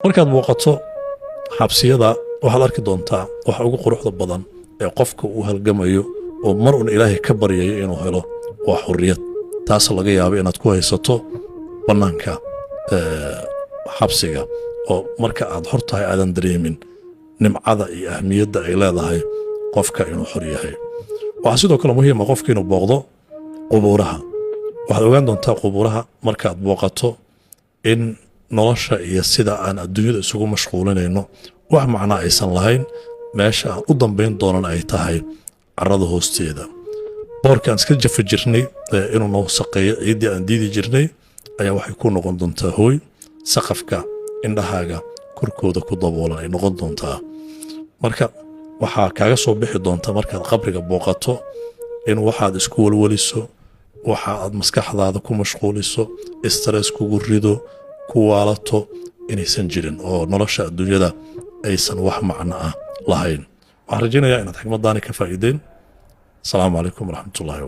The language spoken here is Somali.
markaad muuqato xabsiyada waxaad arki doontaa waxa ugu quruxda badan ee qofka uu halgamayo oo mar un ilaahay ka baryayo inuu helo waa xurriyad taas laga yaabo inaad ku haysato bannaanka xabsiga oo marka aad hortahay aadan dareemin nimcada iyo ahmiyadda ay leedahay qofka inuu xor yahay waxaa sidoo kale muhiim ah qofka inuu booqdo qubuuraha waxaad ogaan doontaa qubuuraha markaad booqato in nolosha iyo sida aan adduunyada isugu mashquulinayno wax macno aysan lahayn meesha aan u dambayn doonan ay tahay carrada hoosteeda boorkaan iska jafi jirnay inuu noo saqeeyo ciiddii aan diidi jirnay ayaa waxay ku noqon doontaa hooy saqafka indhahaaga korkooda ku daboolan ay noqon doontaa marka waxaa kaaga soo bixi doonta markaad qabriga booqato in waxaad isku walwaliso waxa aad maskaxdaada ku mashquuliso stress kugu rido ku waalato inaysan jirin oo nolosha adduunyada aysan wax macno ah lahayn waxaan rajaynayaa inaad xigmaddaani ka faa'iideen asalaamu calaykum waraxmatullahi